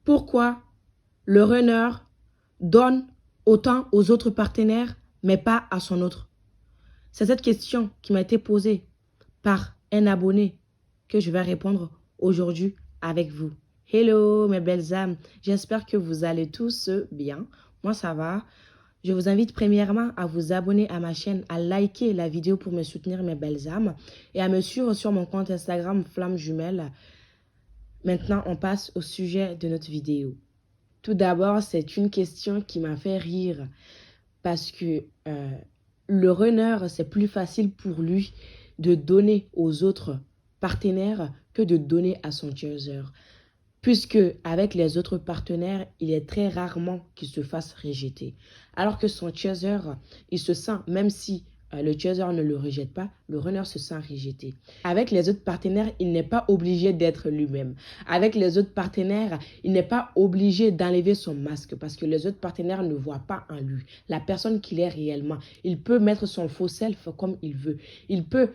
Pourquoi le runner donne autant aux autres partenaires, mais pas à son autre? C'est cette question qui m'a été posée par un abonné que je vais répondre aujourd'hui avec vous. Hello mes belles âmes, j'espère que vous allez tous bien. Moi ça va. Je vous invite premièrement à vous abonner à ma chaîne, à liker la vidéo pour me soutenir mes belles âmes et à me suivre sur mon compte Instagram Flamme Jumelle. Maintenant, on passe au sujet de notre vidéo. Tout d'abord, c'est une question qui m'a fait rire parce que le runner, c'est plus facile pour lui de donner aux autres partenaires que de donner à son chaser. Puisque avec les autres partenaires, il est très rarement qu'il se fasse rejeter. Alors que son chaser, il se sent, même si le chaser ne le rejette pas, le runner se sent rejeté. Avec les autres partenaires, il n'est pas obligé d'être lui-même. Avec les autres partenaires, il n'est pas obligé d'enlever son masque parce que les autres partenaires ne voient pas en lui la personne qu'il est réellement. Il peut mettre son faux self comme il veut. Il peut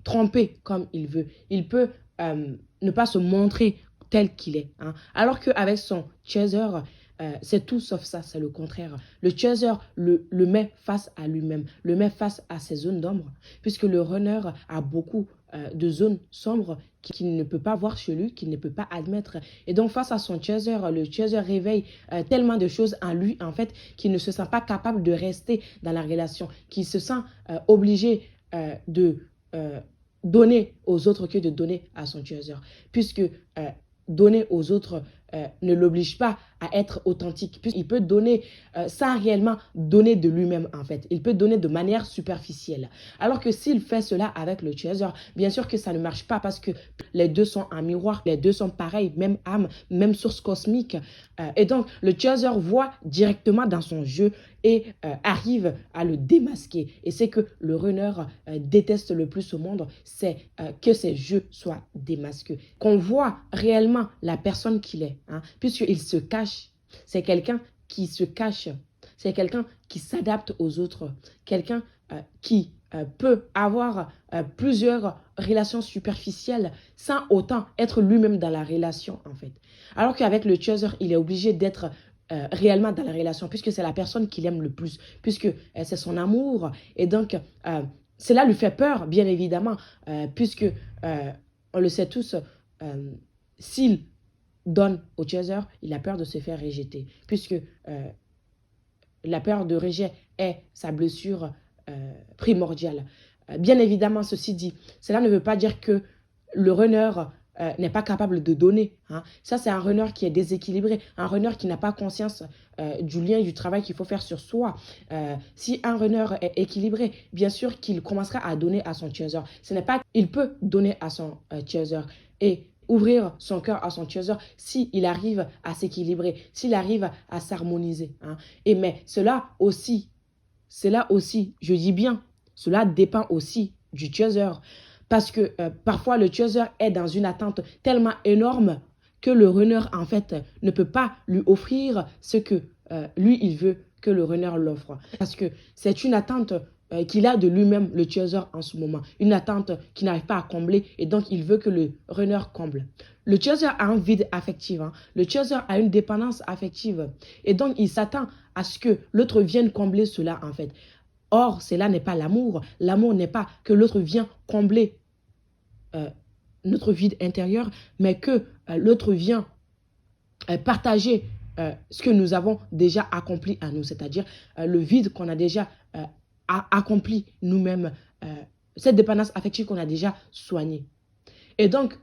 tromper comme il veut. Il peut ne pas se montrer tel qu'il est. Hein. Alors qu'avec son chaser, c'est tout sauf ça, c'est le contraire. Le chaser le met face à lui-même, le met face à ses zones d'ombre, puisque le runner a beaucoup de zones sombres qu'il ne peut pas voir chez lui, qu'il ne peut pas admettre. Et donc face à son chaser, le chaser réveille tellement de choses en lui, en fait, qu'il ne se sent pas capable de rester dans la relation, qu'il se sent obligé de donner aux autres que de donner à son chaser. Puisque donner aux autres ne l'oblige pas à être authentique. Puisqu'il peut donner sans réellement donner de lui-même en fait. Il peut donner de manière superficielle. Alors que s'il fait cela avec le chaser, bien sûr que ça ne marche pas parce que les deux sont un miroir, les deux sont pareils, même âme, même source cosmique. Et donc le chaser voit directement dans son jeu et arrive à le démasquer. Et c'est que le runner déteste le plus au monde, c'est que ses jeux soient démasqués. Qu'on voit réellement la personne qu'il est, hein, puisqu'il se cache. C'est quelqu'un qui se cache. C'est quelqu'un qui s'adapte aux autres. Quelqu'un qui peut avoir plusieurs relations superficielles sans autant être lui-même dans la relation, en fait. Alors qu'avec le chaser, il est obligé d'être réellement dans la relation, puisque c'est la personne qu'il aime le plus, puisque c'est son amour. Et donc, cela lui fait peur, bien évidemment, puisque, on le sait tous, s'il donne au chaser, il a peur de se faire rejeter, puisque la peur de rejet est sa blessure primordiale. Bien évidemment, ceci dit, cela ne veut pas dire que le runner n'est pas capable de donner. Hein. Ça, c'est un runner qui est déséquilibré, un runner qui n'a pas conscience du lien et du travail qu'il faut faire sur soi. Si un runner est équilibré, bien sûr qu'il commencera à donner à son chaser. Ce n'est pas qu'il peut donner à son chaser et ouvrir son cœur à son chaser s'il arrive à s'équilibrer, s'il arrive à s'harmoniser. Hein. Et mais cela aussi, je dis bien, cela dépend aussi du chaser. Parce que parfois, le chaser est dans une attente tellement énorme que le runner, en fait, ne peut pas lui offrir ce que lui, il veut que le runner l'offre. Parce que c'est une attente qu'il a de lui-même, le chaser, en ce moment. Une attente qu'il n'arrive pas à combler et donc il veut que le runner comble. Le chaser a un vide affectif. Hein. Le chaser a une dépendance affective. Et donc, il s'attend à ce que l'autre vienne combler cela, en fait. Or, cela n'est pas l'amour. L'amour n'est pas que l'autre vienne combler notre vide intérieur, mais que l'autre vient partager ce que nous avons déjà accompli à nous, c'est-à-dire le vide qu'on a déjà accompli nous-mêmes, cette dépendance affective qu'on a déjà soignée. Et donc,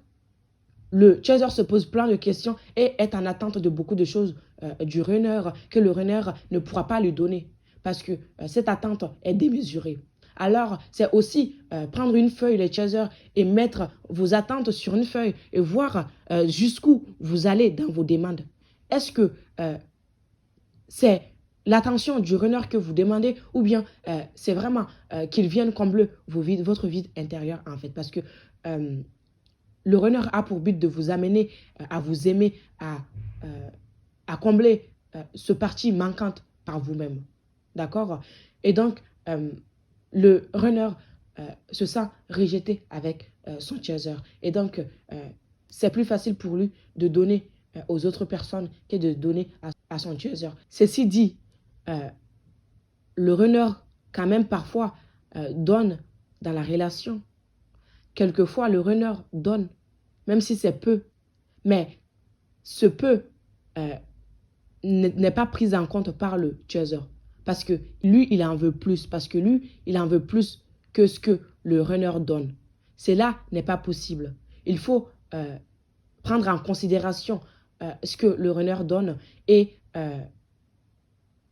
le chaser se pose plein de questions et est en attente de beaucoup de choses du runner que le runner ne pourra pas lui donner parce que cette attente est démesurée. Alors, c'est aussi prendre une feuille, les chasers, et mettre vos attentes sur une feuille et voir jusqu'où vous allez dans vos demandes. Est-ce que c'est l'attention du runner que vous demandez ou bien c'est vraiment qu'il vienne combler votre vide intérieur en fait? Parce que le runner a pour but de vous amener à vous aimer, à combler ce parti manquante par vous-même. D'accord? Et donc, le runner se sent rejeté avec son chaser. Et donc, c'est plus facile pour lui de donner aux autres personnes que de donner à son chaser. Ceci dit, le runner, quand même, parfois, donne dans la relation. Quelquefois, le runner donne, même si c'est peu. Mais ce peu n'est pas pris en compte par le chaser. Parce que lui, il en veut plus. Parce que lui, il en veut plus que ce que le runner donne. Cela n'est pas possible. Il faut prendre en considération ce que le runner donne et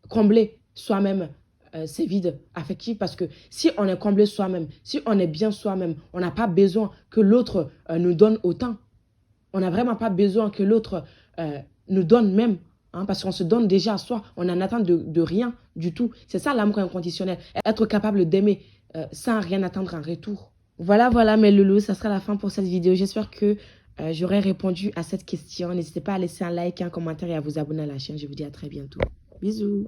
combler soi-même ses vides affectifs. Parce que si on est comblé soi-même, si on est bien soi-même, on n'a pas besoin que l'autre nous donne autant. On n'a vraiment pas besoin que l'autre nous donne même. Hein, parce qu'on se donne déjà à soi. On n'en attend de rien du tout. C'est ça l'amour inconditionnel. Être capable d'aimer sans rien attendre en retour. Voilà mes loulous. Ça sera la fin pour cette vidéo. J'espère que j'aurai répondu à cette question. N'hésitez pas à laisser un like, un commentaire et à vous abonner à la chaîne. Je vous dis à très bientôt. Bisous.